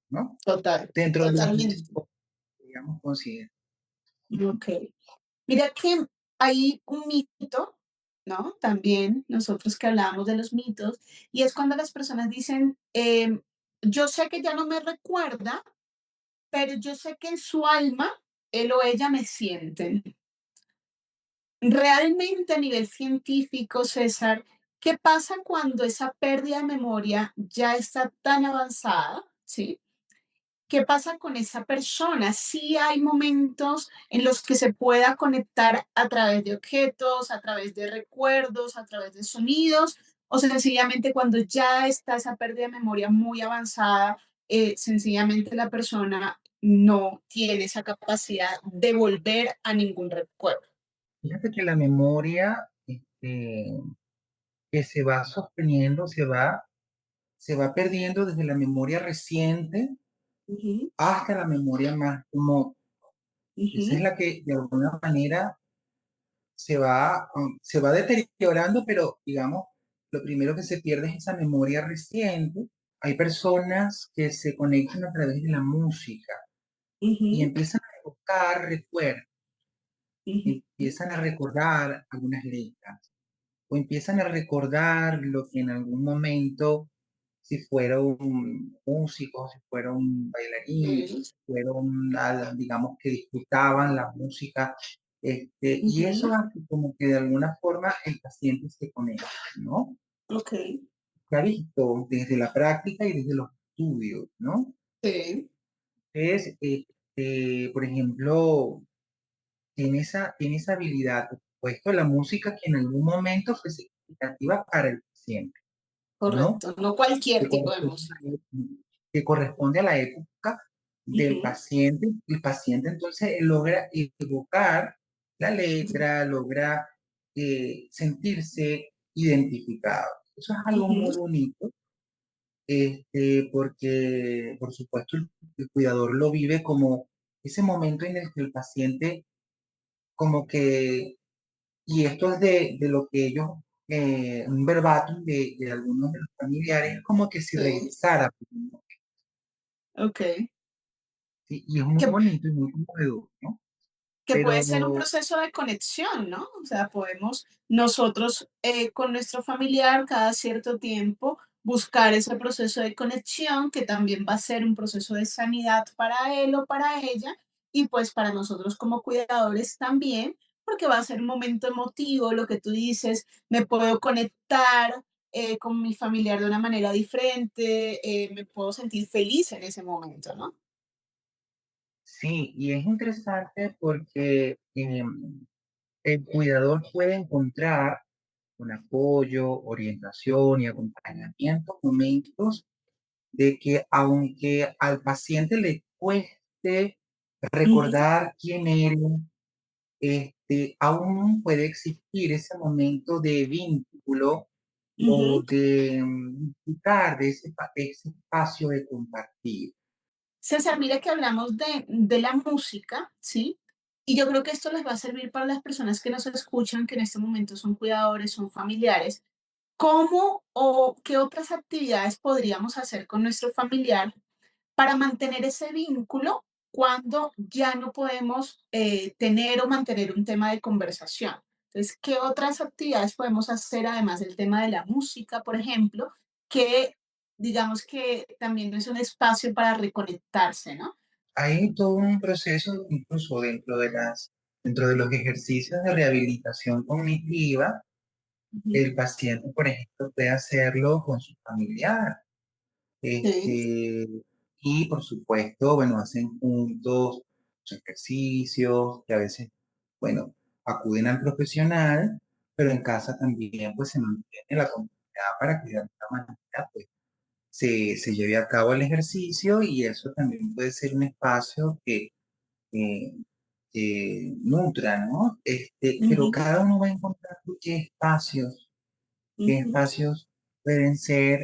¿no?
total,
Dentro de las muchas
totalmente,
cosas que digamos considerar.
ok. Mira que hay un mito, ¿no? También nosotros que hablamos de los mitos, y es cuando las personas dicen, yo sé que ya no me recuerda, pero yo sé que en su alma él o ella me sienten. Realmente a nivel científico, César, ¿qué pasa cuando esa pérdida de memoria ya está tan avanzada, ¿sí? ¿qué pasa con esa persona? Sí hay momentos en los que se pueda conectar a través de objetos, a través de recuerdos, a través de sonidos, o sencillamente cuando ya está esa pérdida de memoria muy avanzada, sencillamente la persona no tiene esa capacidad de volver a ningún recuerdo.
Fíjate que la memoria, que se va sosteniendo, se va perdiendo desde la memoria reciente
Ujú,
hasta la memoria más como esa es
ujú,
la que de alguna manera se va deteriorando, pero digamos, lo primero que se pierde es esa memoria reciente. Hay personas que se conectan a través de la música y
ujú,
empiezan a evocar recuerdos,
ujú,
empiezan a recordar algunas letras o empiezan a recordar lo que en algún momento, si fueron músicos, si fueron bailarines,
ujú,
si fueron, digamos, que disfrutaban la música, y eso
ujú.
hace como que de alguna forma el paciente se conecta, ¿no?
Ok,
Se ha visto desde la práctica y desde los estudios, ¿no?
sí,
Es, por ejemplo, tiene esa habilidad, por supuesto, la música que en algún momento fue significativa para el paciente, ¿no?
correcto. No cualquier
Que
tipo de
corresponde
música.
que corresponde a la época del
Ujú,
paciente. El paciente entonces logra evocar la letra, logra sentirse identificado. Eso es algo
ujú,
muy bonito, porque por supuesto el cuidador lo vive como ese momento en el que el paciente como que, y esto es de lo que ellos, un verbatim de algunos de los familiares, es como que si
sí,
regresara.
ok.
Sí, y es muy
Que
bonito y muy conmovedor, ¿no?
Que puede ser un
Pero
proceso de conexión, ¿no? O sea, podemos nosotros con nuestro familiar cada cierto tiempo buscar ese proceso de conexión que también va a ser un proceso de sanidad para él o para ella y pues para nosotros como cuidadores también, porque va a ser un momento emotivo, lo que tú dices, me puedo conectar con mi familiar de una manera diferente, me puedo sentir feliz en ese momento, ¿no?
sí, y es interesante porque el cuidador puede encontrar un apoyo, orientación y acompañamiento, momentos de que aunque al paciente le cueste
Ujú,
recordar quién eres, aún puede existir ese momento de vínculo o
ujú.
de disfrutar de de ese espacio de compartir.
César, mira que hablamos de la música, ¿sí? Y yo creo que esto les va a servir para las personas que nos escuchan, que en este momento son cuidadores, son familiares. ¿Cómo o qué otras actividades podríamos hacer con nuestro familiar para mantener ese vínculo cuando ya no podemos tener o mantener un tema de conversación? Entonces, ¿qué otras actividades podemos hacer además del tema de la música, por ejemplo, que digamos que también es un espacio para reconectarse, ¿no?
Hay todo un proceso, incluso dentro de los ejercicios de rehabilitación cognitiva,
Ujú.
el paciente, por ejemplo, puede hacerlo con su familiar.
Sí,
Este, y por supuesto, bueno, hacen juntos sus ejercicios, que a veces, bueno, acuden al profesional, pero en casa también, pues, se mantiene la comunidad para que de alguna manera, pues, se lleve a cabo el ejercicio y eso también puede ser un espacio que, que nutra, ¿no? Pero
ujú,
cada uno va encontrando qué
ujú,
espacios pueden ser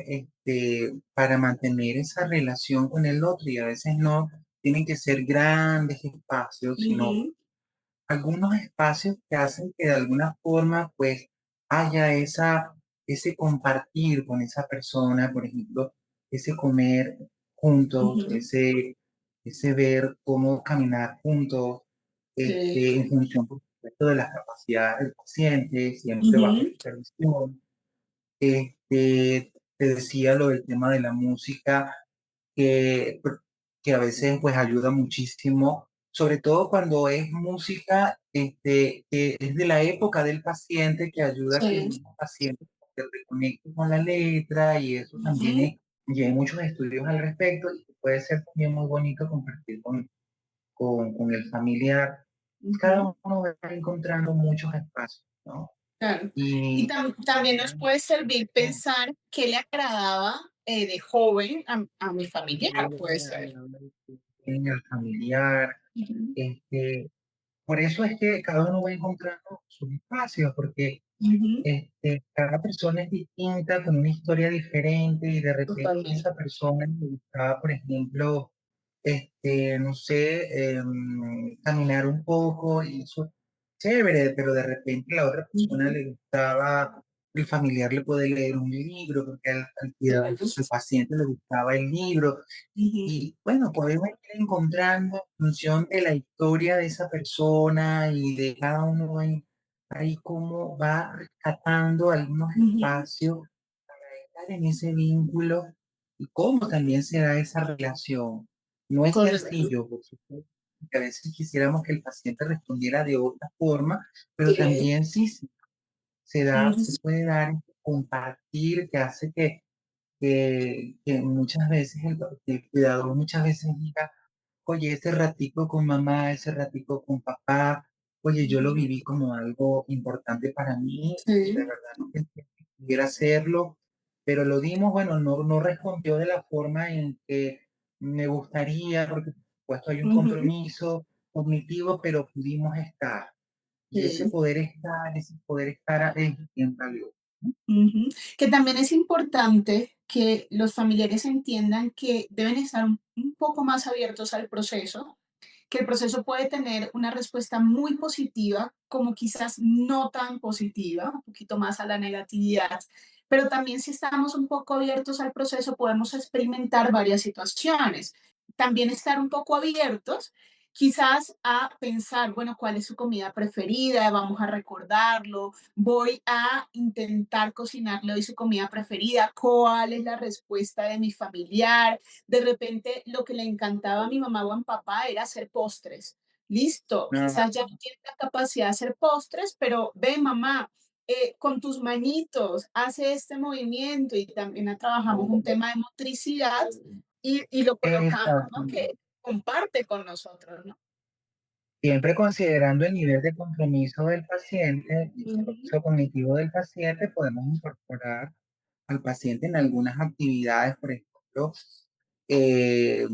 para mantener esa relación con el otro y a veces no tienen que ser grandes espacios, sino
ujú,
algunos espacios que hacen que de alguna forma pues haya ese compartir con esa persona, por ejemplo, ese comer juntos,
ujú.
ese ver cómo caminar juntos,
Sí,
en función, por supuesto, de las capacidades del paciente, siempre bajo
ujú,
supervisión. Te decía lo del tema de la música, que, que a veces pues ayuda muchísimo, sobre todo cuando es música que es de la época del paciente, que ayuda a que el
sí,
mismo paciente se reconecte con la letra y eso también
ujú,
y hay muchos estudios al respecto. puede ser también muy bonito compartir con el familiar.
Ujú,
Cada uno va encontrando muchos espacios, ¿no?
claro. Y
Y
también nos puede servir pensar qué le agradaba de joven a mi familiar, puede ser.
en el familiar,
Ujú,
este, por eso es que cada uno va encontrando sus espacios, porque
ujú,
cada persona es distinta, con una historia diferente, y de repente
totalmente.
esa persona le gustaba, por ejemplo, no sé, caminar un poco, y eso chévere, pero de repente la otra persona
Ujú,
le gustaba, el familiar le puede leer un libro, porque
claro.
al paciente le gustaba el libro.
Ujú,
Y bueno, podemos ir encontrando en función de la historia de esa persona y de cada uno ahí cómo va rescatando algunos
ujú,
espacios para estar en ese vínculo y cómo también se da esa relación. No es
correcto.
sencillo, por supuesto, porque a veces quisiéramos que el paciente respondiera de otra forma, pero
Sí.
también sí se da,
Ujú,
se puede dar este compartir que hace que muchas veces el cuidador muchas veces diga, oye, ese ratico con mamá, ese ratico con papá, oye, yo lo
ujú,
viví como algo importante para mí y de
sí.
verdad no pensé que pudiera hacerlo, pero lo dimos, bueno, no respondió de la forma en que me gustaría, porque por supuesto hay un
Ujú,
compromiso cognitivo, pero pudimos estar. Y
sí.
ese poder estar es bien valioso.
Ujú. Que también es importante que los familiares entiendan que deben estar un poco más abiertos al proceso, que el proceso puede tener una respuesta muy positiva, como quizás no tan positiva, un poquito más a la negatividad, pero también si estamos un poco abiertos al proceso podemos experimentar varias situaciones. También estar un poco abiertos quizás a pensar, bueno, ¿cuál es su comida preferida? Vamos a recordarlo, voy a intentar cocinarle hoy su comida preferida, ¿cuál es la respuesta de mi familiar? De repente lo que le encantaba a mi mamá o a mi papá era hacer postres. Listo,
Ah,
quizás ya no tiene la capacidad de hacer postres, pero ve mamá, con tus manitos, hace este movimiento y también trabajamos un tema de motricidad y lo colocamos, ¿no?
exactamente.
Que comparte con nosotros, ¿no?
Siempre considerando el nivel de compromiso del paciente y el
Ujú,
compromiso cognitivo del paciente, podemos incorporar al paciente en algunas actividades, por ejemplo, eh,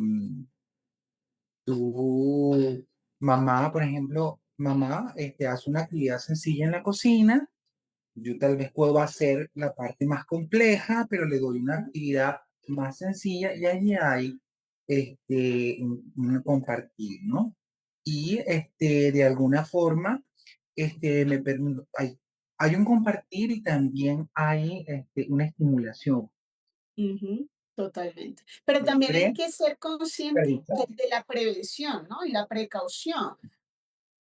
tu mamá, por ejemplo, mamá, hace una actividad sencilla en la cocina. Yo tal vez puedo hacer la parte más compleja, pero le doy una actividad más sencilla y allí hay un compartir, ¿no? Y de alguna forma, hay un compartir y también hay una estimulación.
ujú, totalmente. Pero también hay
Siempre
que ser consciente
supervisar.
de la prevención, ¿no? Y la precaución.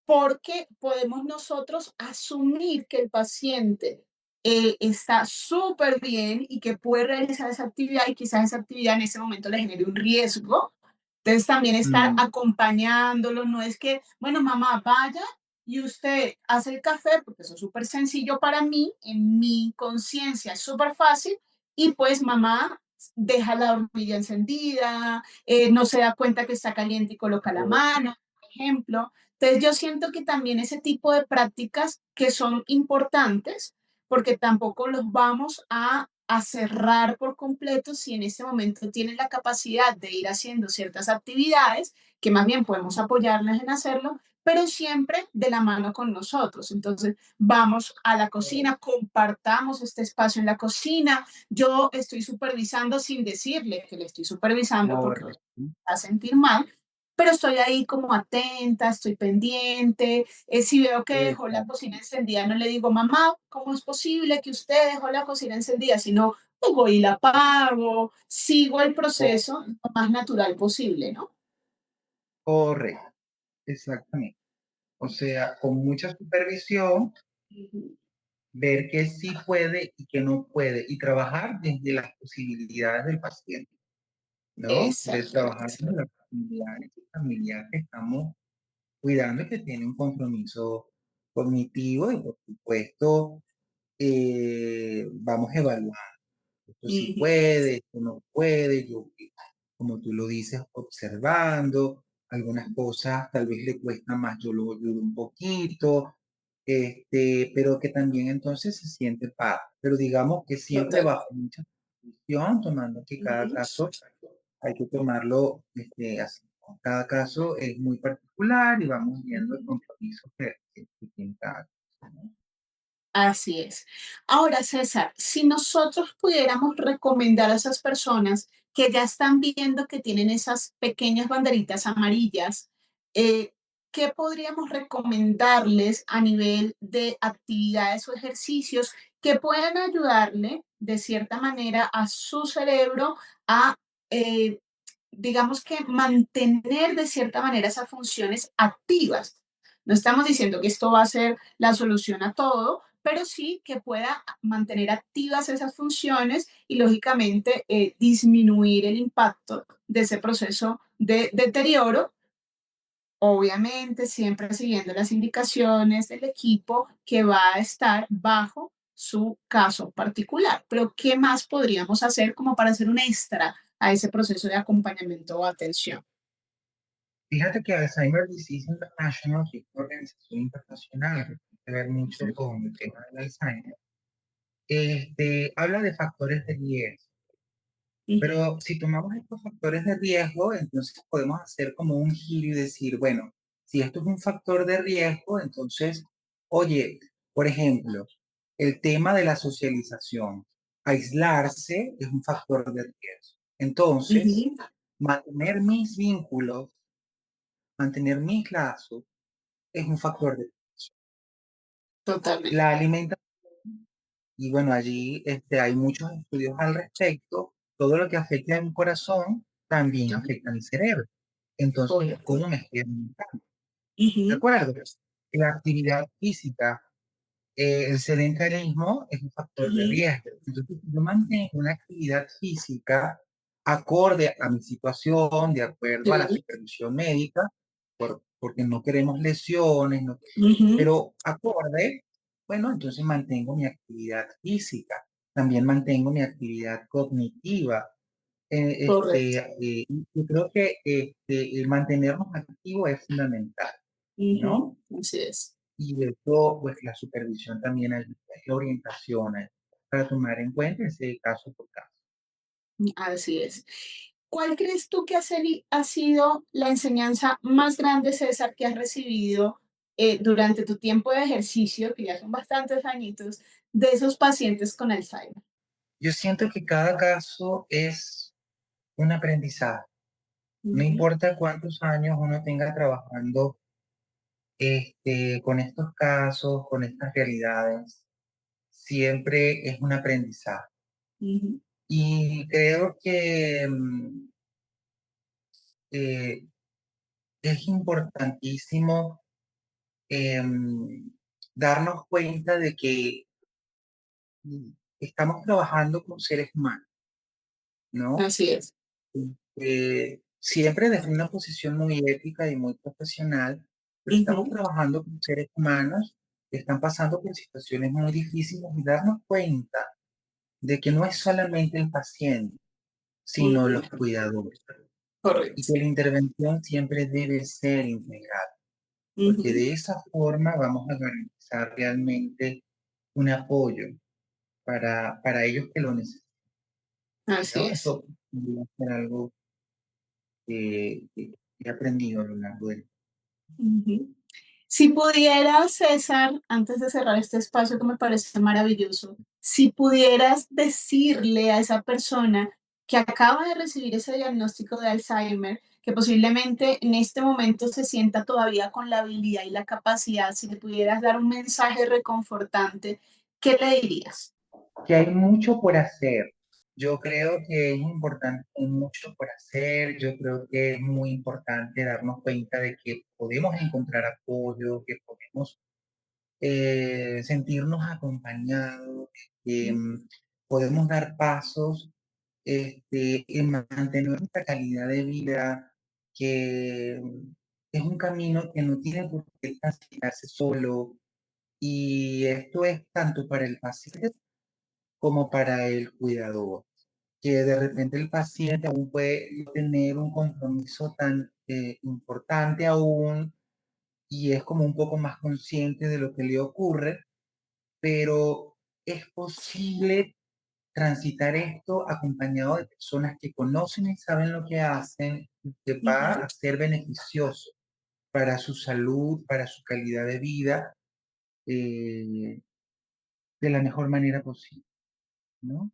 Porque podemos nosotros asumir que el paciente está súper bien y que puede realizar esa actividad y quizás esa actividad en ese momento le genere un riesgo. Entonces también estar
Mm,
acompañándolo, no es que, bueno, mamá, vaya y usted hace el café, porque eso es súper sencillo para mí, en mi conciencia es súper fácil, y pues mamá deja la hornilla encendida, no se da cuenta que está caliente y coloca la mano, por ejemplo. Entonces yo siento que también ese tipo de prácticas que son importantes, porque tampoco los vamos a cerrar por completo si en este momento tienen la capacidad de ir haciendo ciertas actividades, que más bien podemos apoyarles en hacerlo, pero siempre de la mano con nosotros. Entonces, vamos a la cocina, compartamos este espacio en la cocina. Yo estoy supervisando sin decirle que le estoy supervisando porque me
correcto.
va a sentir mal, pero estoy ahí como atenta, estoy pendiente. Si veo que dejó la
Exacto.
cocina encendida, no le digo, mamá, ¿cómo es posible que usted dejó la cocina encendida? Sino, pues voy y la apago, sigo el proceso lo más natural posible, ¿no?
Correcto, exactamente. O sea, con mucha supervisión,
Ujú.
ver qué sí puede y qué no puede, y trabajar desde las posibilidades del paciente, ¿no? De trabajar
Exactamente.
desde las posibilidades del familiar que estamos cuidando y que tiene un compromiso cognitivo y por supuesto vamos a evaluar esto sí
Ujú.
puede, esto no puede, yo, como tú lo dices, observando, algunas cosas tal vez le cuesta más, yo lo ayudo un poquito, pero que también entonces se siente paz. Pero digamos que siempre
Total.
bajo mucha presión, tomando que cada
Ujú.
caso hay que tomarlo así, ¿no? Cada caso es muy particular y vamos viendo el compromiso que tiene cada caso, ¿no?
Así es. Ahora, César, si nosotros pudiéramos recomendar a esas personas que ya están viendo que tienen esas pequeñas banderitas amarillas, eh, ¿qué podríamos recomendarles a nivel de actividades o ejercicios que puedan ayudarle de cierta manera a su cerebro a, eh, digamos que mantener de cierta manera esas funciones activas? No estamos diciendo que esto va a ser la solución a todo, pero sí que pueda mantener activas esas funciones y lógicamente disminuir el impacto de ese proceso de deterioro, obviamente siempre siguiendo las indicaciones del equipo que va a estar bajo su caso particular. Pero ¿qué más podríamos hacer como para hacer un extra a ese proceso de acompañamiento o atención?
Fíjate que Alzheimer Disease International, que es una organización internacional que tiene que ver mucho con el tema del Alzheimer, habla de factores de riesgo.
Ujú,
Pero si tomamos estos factores de riesgo, entonces podemos hacer como un giro y decir, bueno, si esto es un factor de riesgo, entonces, oye, por ejemplo, el tema de la socialización, aislarse es un factor de riesgo. Entonces,
ujú,
mantener mis vínculos, mantener mis lazos, es un factor de riesgo.
totalmente.
La alimentación, y bueno, allí hay muchos estudios al respecto. Todo lo que afecta a mi corazón también afecta a mi cerebro. Entonces,
Correcto.
¿cómo me estoy alimentando? ¿De
Ujú,
acuerdo? La actividad física, el sedentarismo es un factor de
ujú,
riesgo. Entonces, si yo mantengo una actividad física acorde a mi situación, de acuerdo a la
sí,
supervisión médica, porque no queremos lesiones,
ujú,
pero acorde, bueno, entonces mantengo mi actividad física, también mantengo mi actividad cognitiva.
correcto.
Yo creo que el mantenernos activos es fundamental,
Ujú,
¿no?
así es.
Y de eso, pues la supervisión también ayuda, es la orientación para tomar en cuenta ese caso por caso.
Así es. ¿Cuál crees tú que ha sido la enseñanza más grande, César, que has recibido durante tu tiempo de ejercicio, que ya son bastantes añitos, de esos pacientes con Alzheimer?
Yo siento que cada caso es un aprendizaje. No
Ujú,
importa cuántos años uno tenga trabajando con estos casos, con estas realidades, siempre es un aprendizaje.
ujú,
Y creo que eh, es importantísimo darnos cuenta de que estamos trabajando con seres humanos, ¿no?
así es.
Siempre desde una posición muy ética y muy profesional, pero estamos
Ujú,
trabajando con seres humanos que están pasando por situaciones muy difíciles y darnos cuenta de que no es solamente el paciente, sino
ujú,
los cuidadores, y
correcto.
que la intervención siempre debe ser integral, porque
Ujú,
de esa forma vamos a garantizar realmente un apoyo para ellos que lo necesitan,
así
¿no?
es.
Eso debe ser algo que he aprendido a lo largo del.
Ujú. Si pudieras, César, antes de cerrar este espacio que me parece maravilloso, si pudieras decirle a esa persona que acaba de recibir ese diagnóstico de Alzheimer, que posiblemente en este momento se sienta todavía con la habilidad y la capacidad, si le pudieras dar un mensaje reconfortante, ¿qué le dirías?
Que hay mucho por hacer. Yo creo que es importante, hay mucho por hacer. Yo creo que es muy importante darnos cuenta de que podemos encontrar apoyo, que podemos sentirnos acompañados, que podemos dar pasos en mantener nuestra calidad de vida, que es un camino que no tiene por qué transitarse solo. Y esto es tanto para el paciente como para el cuidador, que de repente el paciente aún puede no tener un compromiso tan importante aún y es como un poco más consciente de lo que le ocurre, pero es posible transitar esto acompañado de personas que conocen y saben lo que hacen y que va
Ujú.
a ser beneficioso para su salud, para su calidad de vida, de la mejor manera posible, ¿no?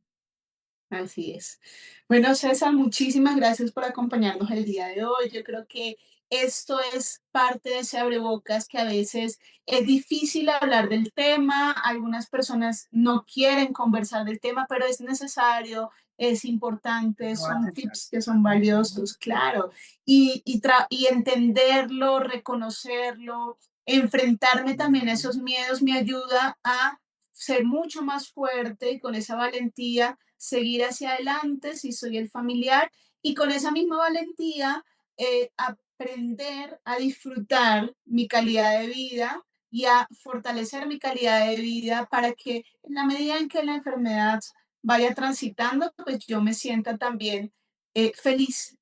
Así es. Bueno, César, muchísimas gracias por acompañarnos el día de hoy. Yo creo que esto es parte de ese abrebocas que a veces es difícil hablar del tema. Algunas personas no quieren conversar del tema, pero es necesario, es importante,
Lo
son
hace
tips que
falta.
son valiosos, claro. Y entenderlo, reconocerlo, enfrentarme también a
Ujú.
esos miedos me ayuda a ser mucho más fuerte y con esa valentía seguir hacia adelante si soy el familiar y con esa misma valentía aprender a disfrutar mi calidad de vida y a fortalecer mi calidad de vida para que en la medida en que la enfermedad vaya transitando, pues yo me sienta también feliz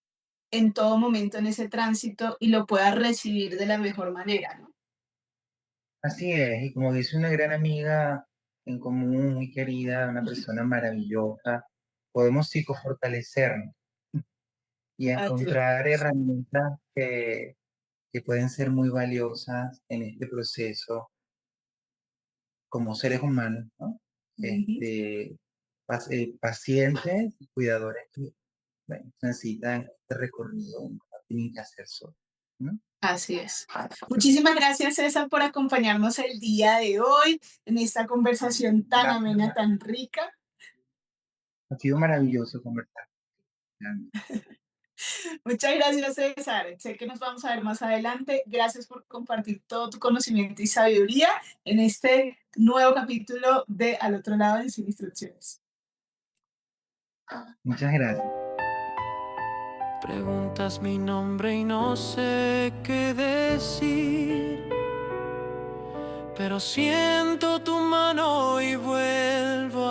en todo momento en ese tránsito y lo pueda recibir de la mejor manera, ¿no?
Así es, y como dice una gran amiga en común, muy querida, una persona maravillosa, podemos psicofortalecernos y
Así es.
encontrar herramientas que pueden ser muy valiosas en este proceso como seres humanos, ¿no?
Ujú.
Este, pacientes y cuidadores que bueno, necesitan este recorrido, no tienen que hacer solo, ¿no?
Así es. Muchísimas gracias, César, por acompañarnos el día de hoy en esta conversación tan
Gracias,
amena, tan rica.
ha sido maravilloso conversar.
Muchas gracias, César. Sé que nos vamos a ver más adelante. Gracias por compartir todo tu conocimiento y sabiduría en este nuevo capítulo de Al otro lado de Sin Instrucciones.
Muchas gracias.
Preguntas mi nombre y no sé qué decir, pero siento tu mano y vuelvo